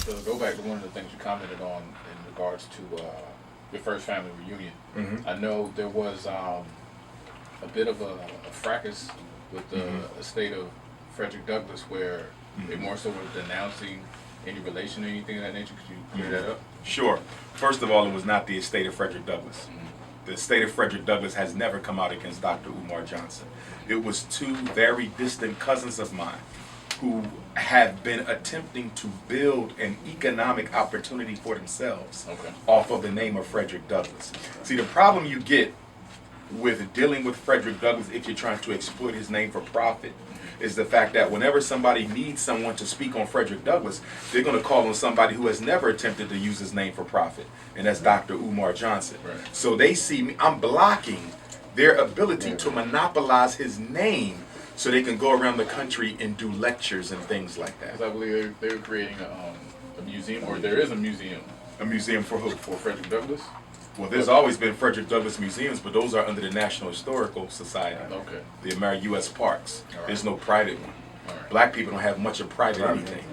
To go back to one of the things you commented on in regards to your first family reunion, I know there was a bit of a fracas with the estate of Frederick Douglass where they more so were denouncing any relation or anything of that nature. Could you clear that up? Sure. First of all, it was not the estate of Frederick Douglass. The estate of Frederick Douglass has never come out against Dr. Umar Johnson. It was two very distant cousins of mine who have been attempting to build an economic opportunity for themselves off of the name of Frederick Douglass. See, the problem you get with dealing with Frederick Douglass if you're trying to exploit his name for profit is the fact that whenever somebody needs someone to speak on Frederick Douglass, they're going to call on somebody who has never attempted to use his name for profit, and that's Dr. Umar Johnson. So they see me, I'm blocking their ability to monopolize his name so they can go around the country and do lectures and things like that. Because I believe they're creating a museum, or there is a museum. A museum for who? For Frederick Douglass? Well, there's always been Frederick Douglass museums, but those are under the National Historical Society. The U.S. parks. There's no private one. Black people don't have much of private anything.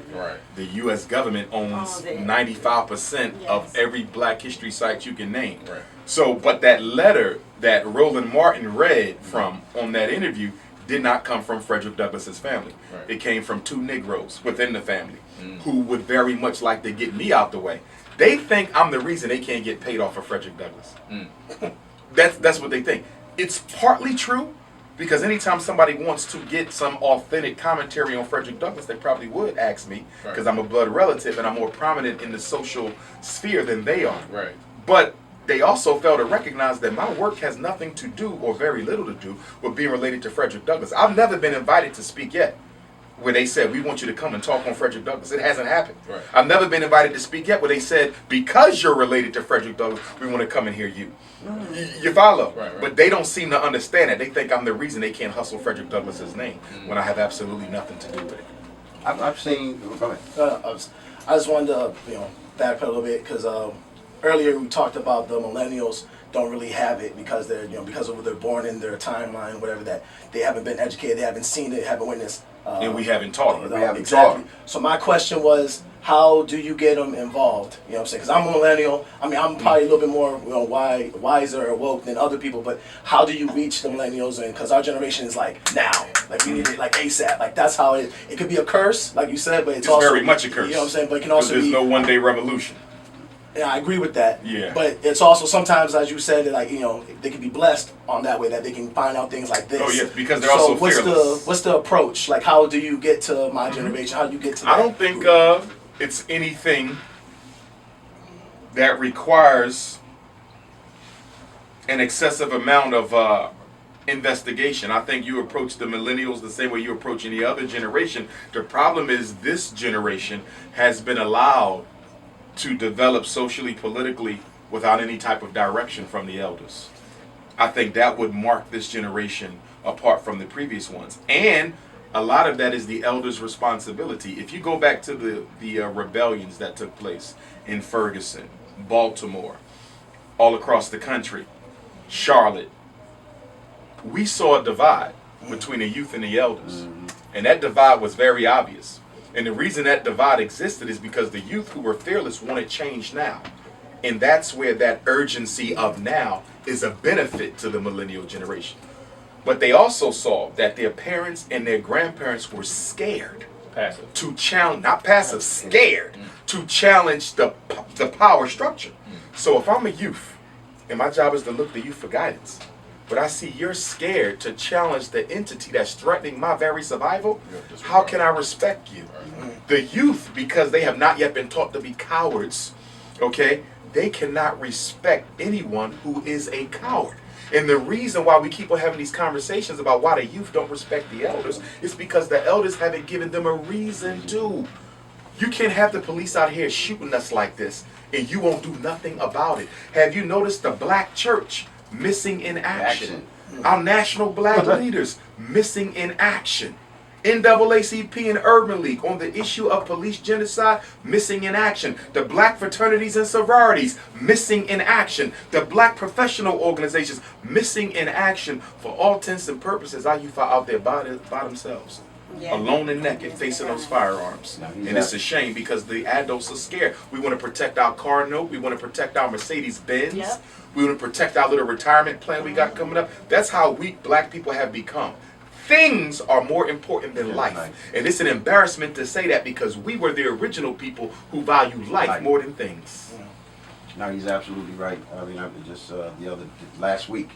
The U.S. government owns 95% of every black history site you can name. So, but that letter that Roland Martin read from on that interview did not come from Frederick Douglass's family. It came from two Negroes within the family who would very much like to get me out the way. They think I'm the reason they can't get paid off of Frederick Douglass. That's what they think. It's partly true, because anytime somebody wants to get some authentic commentary on Frederick Douglass, they probably would ask me, because I'm a blood relative and I'm more prominent in the social sphere than they are. But they also fail to recognize that my work has nothing to do, or very little to do, with being related to Frederick Douglass. I've never been invited to speak yet where they said, we want you to come and talk on Frederick Douglass. It hasn't happened. I've never been invited to speak yet where they said, because you're related to Frederick Douglass, we want to come and hear you. You follow? But they don't seem to understand it. They think I'm the reason they can't hustle Frederick Douglass's name when I have absolutely nothing to do with it. I've seen, go ahead. I just wanted to, backpedal a little bit, because earlier we talked about the millennials don't really have it because they're, because of they're born in their timeline, whatever, that they haven't been educated, they haven't seen it, haven't witnessed. And we haven't taught them. We haven't taught them. So my question was, how do you get them involved? You know what I'm saying? Because I'm a millennial. I mean, I'm probably a little bit more wiser or woke than other people, but how do you reach the millennials? And because our generation is like now, like we need it like ASAP. Like that's how it could be a curse, like you said, but it's also very much a curse. You know what I'm saying? But it can also there's be no one-day revolution. Yeah, I agree with that. Yeah. But it's also sometimes, as you said, that like they can be blessed on that way, that they can find out things like this. Oh yes, because they're also fearless. What's the approach? Like, how do you get to my generation? How do you get to that? I don't think it's anything that requires an excessive amount of investigation. I think you approach the millennials the same way you approach any other generation. The problem is this generation has been allowed to develop socially, politically, without any type of direction from the elders. I think that would mark this generation apart from the previous ones. And a lot of that is the elders' responsibility. If you go back to the rebellions that took place in Ferguson, Baltimore, all across the country, Charlotte, we saw a divide between the youth and the elders. And that divide was very obvious. And the reason that divide existed is because the youth who were fearless wanted change now. And that's where that urgency of now is a benefit to the millennial generation. But they also saw that their parents and their grandparents were scared to challenge, not passive, scared to challenge the power structure. So if I'm a youth and my job is to look to you for guidance, but I see you're scared to challenge the entity that's threatening my very survival, how can I respect you? The youth, because they have not yet been taught to be cowards, okay, they cannot respect anyone who is a coward. And the reason why we keep on having these conversations about why the youth don't respect the elders is because the elders haven't given them a reason to. You can't have the police out here shooting us like this and you won't do nothing about it. Have you noticed the black church missing in action? Our national black leaders missing in action. NAACP and Urban League on the issue of police genocide, missing in action. The black fraternities and sororities, missing in action. The black professional organizations, missing in action. For all intents and purposes, our youth are out there by themselves. alone and naked, facing those firearms. And it's a shame because the adults are scared. We want to protect our car note. We want to protect our Mercedes Benz. Yep. We want to protect our little retirement plan we got coming up. That's how weak black people have become. Things are more important than life. And it's an embarrassment to say that because we were the original people who value life more than things. No, he's absolutely right. I mean, last week,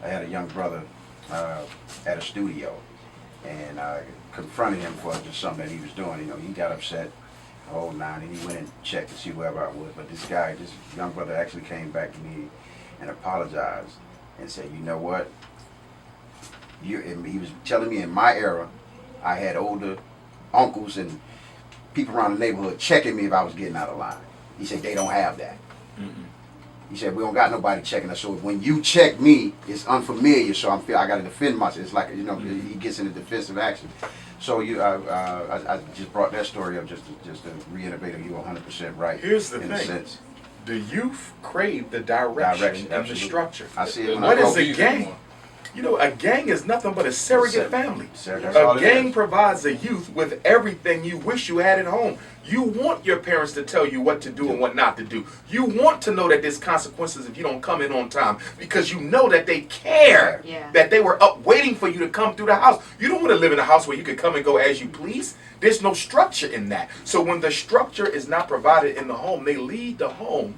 I had a young brother at a studio, and I confronted him for just something that he was doing. You know, he got upset, the whole nine, and he went and checked to see whoever I was. But this young brother actually came back to me and apologized and said, you know what? He was telling me in my era, I had older uncles and people around the neighborhood checking me if I was getting out of line. He said, they don't have that. He said, we don't got nobody checking us. So when you check me, it's unfamiliar. So I got to defend myself. It's like, you know, he gets into defensive action. So I just brought that story up just to reiterate you 100% right. Here's the in thing. A sense. The youth crave the direction and the structure. I see it. What is a gang? You know, a gang is nothing but a surrogate family. A gang provides a youth with everything you wish you had at home. You want your parents to tell you what to do and what not to do. You want to know that there's consequences if you don't come in on time because you know that they care, that they were up waiting for you to come through the house. You don't want to live in a house where you can come and go as you please. There's no structure in that. So when the structure is not provided in the home, they leave the home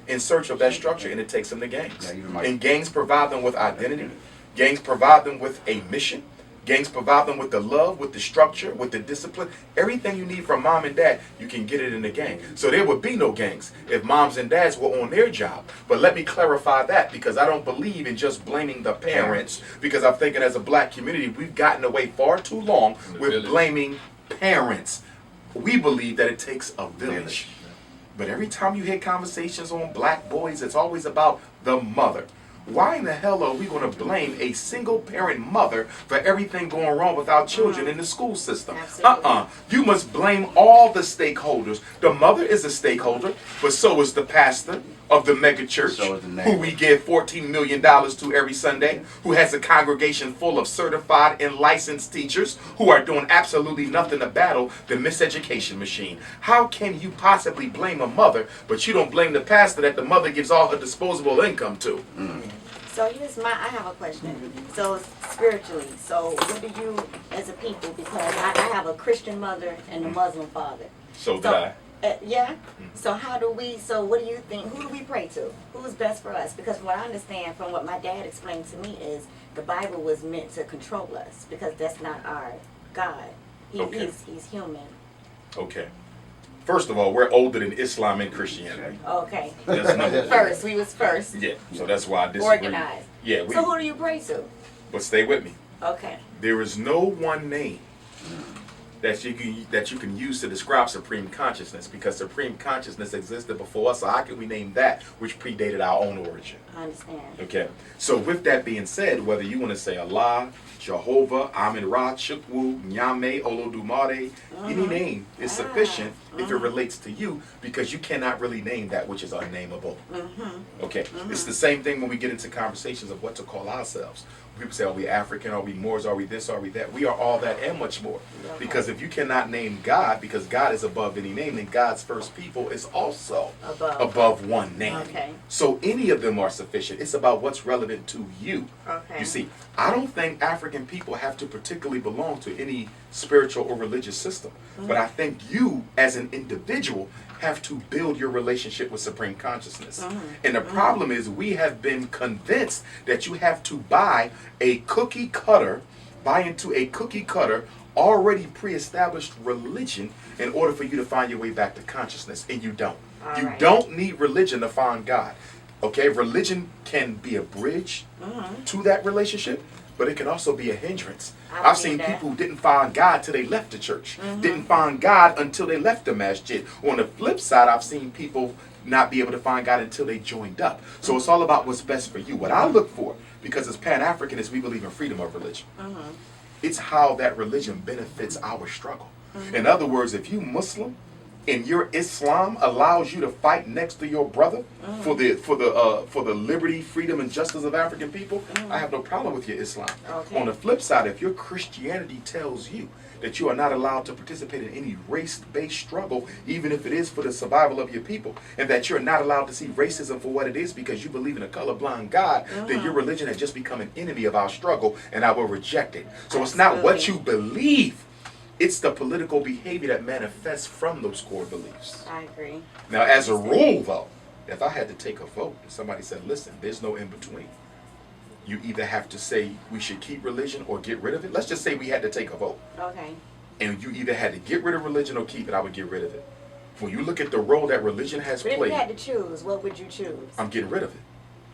in search of that structure, and it takes them to gangs. And gangs provide them with identity. Gangs provide them with a mission. Gangs provide them with the love, with the structure, with the discipline. Everything you need from mom and dad, you can get it in the gang. So there would be no gangs if moms and dads were on their job. But let me clarify that because I don't believe in just blaming the parents because I'm thinking as a black community, we've gotten away far too long with blaming parents. We believe that it takes a village. But every time you hear conversations on black boys, it's always about the mother. Why in the hell are we going to blame a single parent mother for everything going wrong with our children in the school system? You must blame all the stakeholders. The mother is a stakeholder, but so is the pastor of the mega church, who we give $14 million to every Sunday, who has a congregation full of certified and licensed teachers who are doing absolutely nothing to battle the miseducation machine. How can you possibly blame a mother, but you don't blame the pastor that the mother gives all her disposable income to? So I have a question. So spiritually, so what do you as a people, because I have a Christian mother and a Muslim father. So did I. So what do you think, who do we pray to? Who's best for us? Because what I understand from what my dad explained to me is the Bible was meant to control us because that's not our God. He's human. Okay. First of all, we're older than Islam and Christianity. Okay. That's number first. We was first. Yeah, so that's why I disagree. Organized. Yeah. So who do you pray to? But stay with me. Okay. There is no one name that you can use to describe supreme consciousness because supreme consciousness existed before us. So how can we name that which predated our own origin? I understand. Okay. So with that being said, whether you want to say Allah, Jehovah, Amin Ra, Chukwu, Nyame, Olodumare, any name is sufficient if it relates to you because you cannot really name that which is unnameable. Okay. It's the same thing when we get into conversations of what to call ourselves. People say, are we African? Are we Moors? Are we this? Are we that? We are all that and much more. Because if you cannot name God, because God is above any name, then God's first people is also above one name. Okay. So any of them are sufficient. It's about what's relevant to you. Okay. You see, I don't think African people have to particularly belong to any spiritual or religious system. But I think you, as an individual, have to build your relationship with supreme consciousness. And the problem is we have been convinced that you have to buy into a cookie cutter already pre-established religion in order for you to find your way back to consciousness, and you don't. You don't need religion to find God. Okay, religion can be a bridge to that relationship, but it can also be a hindrance. I've seen people who didn't find God till they left the church, didn't find God until they left the masjid. On the flip side, I've seen people not be able to find God until they joined up. So it's all about what's best for you. What I look for, because as Pan-Africanists, we believe in freedom of religion. It's how that religion benefits our struggle. In other words, if you Muslim and your Islam allows you to fight next to your brother for the liberty, freedom, and justice of African people, I have no problem with your Islam. Okay. On the flip side, if your Christianity tells you that you are not allowed to participate in any race-based struggle, even if it is for the survival of your people, and that you're not allowed to see racism for what it is because you believe in a colorblind God, then your religion has just become an enemy of our struggle, and I will reject it. So it's not what you believe, it's the political behavior that manifests from those core beliefs. I agree. Now, as a rule, though, if I had to take a vote and somebody said, listen, there's no in between, you either have to say we should keep religion or get rid of it. Let's just say we had to take a vote. Okay. And you either had to get rid of religion or keep it, I would get rid of it. When you look at the role that religion has But if played, you had to choose, what would you choose? I'm getting rid of it.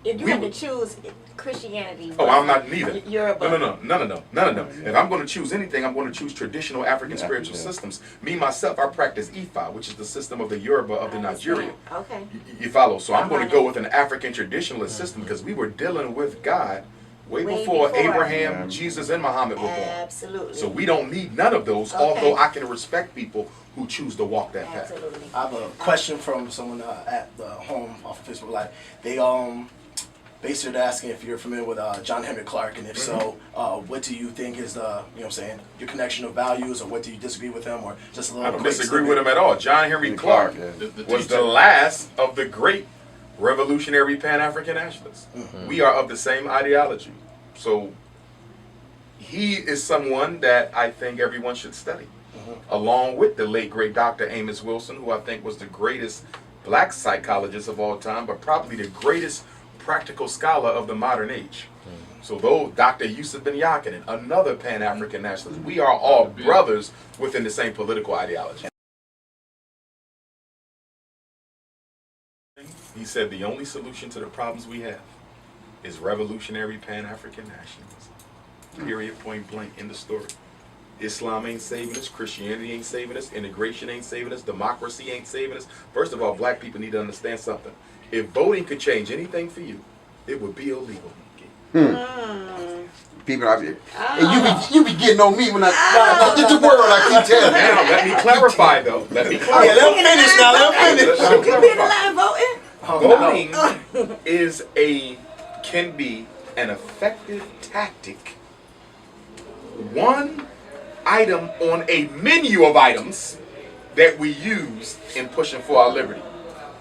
If you We had would- to choose Christianity, Oh, I'm not neither. Yoruba. No. If I'm going to choose anything, I'm going to choose traditional African spiritual systems. Me, myself, I practice Ifa, which is the system of the Yoruba of the Nigeria. Okay. You follow? So I'm going to go with an African traditionalist system because we were dealing with God way before Abraham, Jesus, and Muhammad were born. Absolutely. So we don't need none of those, Okay. although I can respect people who choose to walk that path. Absolutely. I have a question from someone at the home off of Facebook Live. They basically asking if you're familiar with John Henry Clark, and if so, what do you think is the, you know what I'm saying, your connection of values, or what do you disagree with him, or just a little I don't quick disagree snippet? with him at all. John Henry Clark was the last of the great revolutionary Pan-African nationalists. We are of the same ideology. So he is someone that I think everyone should study, along with the late, great Dr. Amos Wilson, who I think was the greatest black psychologist of all time, but probably the greatest practical scholar of the modern age. So though Dr. Yusuf bin Yakinen, another Pan-African nationalist, we are all brothers within the same political ideology. He said the only solution to the problems we have is revolutionary Pan-African nationalism. Period, point blank, in the story. Islam ain't saving us, Christianity ain't saving us, integration ain't saving us, democracy ain't saving us. First of all, black people need to understand something. If voting could change anything for you, it would be illegal. People out here. And you be getting on me when I get the word, I keep telling you. Now, let me clarify though. Let me clarify. Yeah, let him finish now. Let him finish. Let me You be in the clarify. line voting? Voting can be an effective tactic. One item on a menu of items that we use in pushing for our liberty.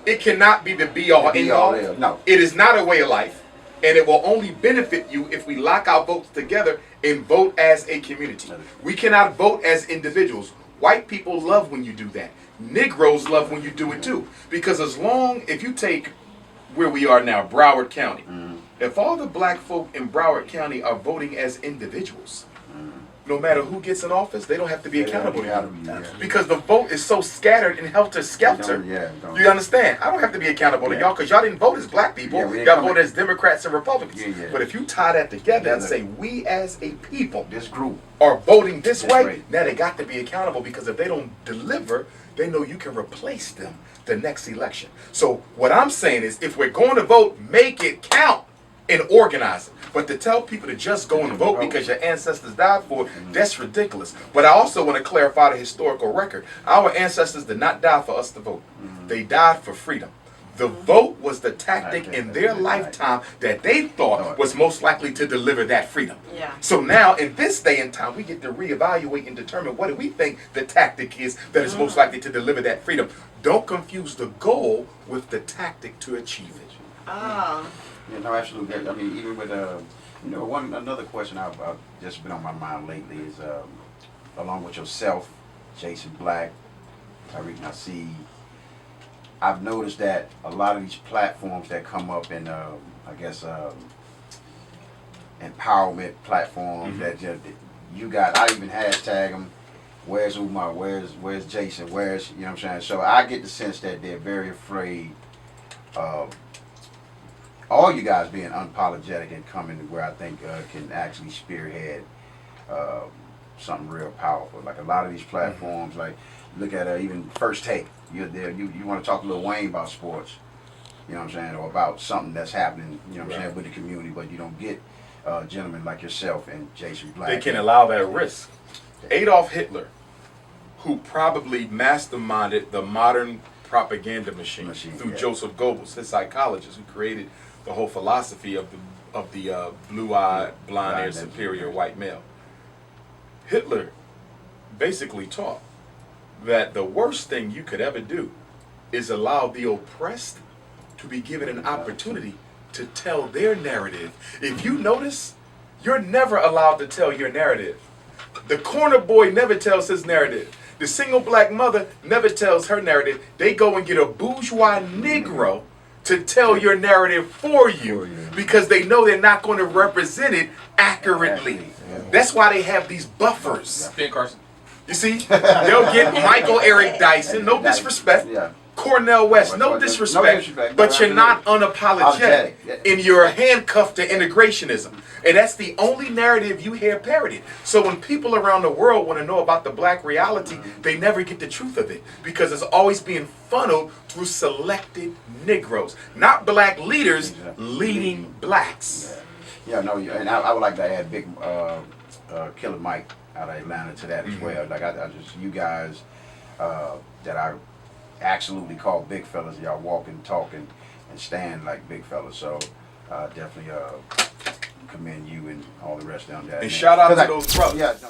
It cannot be the be-all, end-all. No. It is not a way of life, and it will only benefit you if we lock our votes together and vote as a community. We cannot vote as individuals. White people love when you do that. Negroes love when you do it too. Because if you take where we are now, Broward County, if all the black folk in Broward County are voting as individuals, no matter who gets in office, they don't have to be accountable to you. Because the vote is so scattered and helter-skelter. You understand? I don't have to be accountable to y'all because y'all didn't vote as black people. Y'all voted as Democrats and Republicans. But if you tie that together and say, we as a people, This group. are voting this way, right. now they got to be accountable because if they don't deliver, they know you can replace them the next election. So what I'm saying is, if we're going to vote, make it count and organize it. But to tell people to just go and vote because your ancestors died for it, that's ridiculous. But I also want to clarify the historical record. Our ancestors did not die for us to vote. They died for freedom. The vote was the tactic in their lifetime that they thought was most likely to deliver that freedom. Yeah. So now, in this day and time, we get to reevaluate and determine what do we think the tactic is that is most likely to deliver that freedom. Don't confuse the goal with the tactic to achieve it. Oh. Yeah, no, absolutely. I mean, even with another question I've just been on my mind lately is, along with yourself, Jason Black, Tariq Nassi, I've noticed that a lot of these platforms that come up in, empowerment platforms that you got, I even hashtag them. Where's Umar? Where's Jason? Where's, you know what I'm saying? So I get the sense that they're very afraid of all you guys being unapologetic and coming to where I think can actually spearhead something real powerful. Like a lot of these platforms, like look at even First Take. You're there. You want to talk to Lil Wayne about sports, you know what I'm saying, or about something that's happening, you know what I'm saying, with the community, but you don't get gentlemen like yourself and Jason Black. They can allow that risk. Adolf Hitler who probably masterminded the modern propaganda machine through yeah. Joseph Goebbels, his psychologist, who created the whole philosophy of the blue-eyed, blonde-haired, superior white male. Hitler basically taught that the worst thing you could ever do is allow the oppressed to be given an opportunity to tell their narrative. If you notice, you're never allowed to tell your narrative. The corner boy never tells his narrative. The single black mother never tells her narrative. They go and get a bourgeois Negro to tell your narrative for you because they know they're not going to represent it accurately. That's why they have these buffers. Ben Carson. You see, they'll get Michael Eric Dyson, no disrespect. Yeah. Cornel West, no disrespect, but you're not unapologetic in your handcuffed to integrationism. And that's the only narrative you hear parroted. So when people around the world want to know about the black reality, they never get the truth of it because it's always being funneled through selected Negroes, not black leaders leading blacks. Yeah, no, and I would like to add Big Killer Mike out of Atlanta to that as well. Like I just, you guys that I absolutely call big fellas, y'all walk and talk and stand like big fellas. So definitely commend you and all the rest of them. And shout out to those brothers. Yeah. No,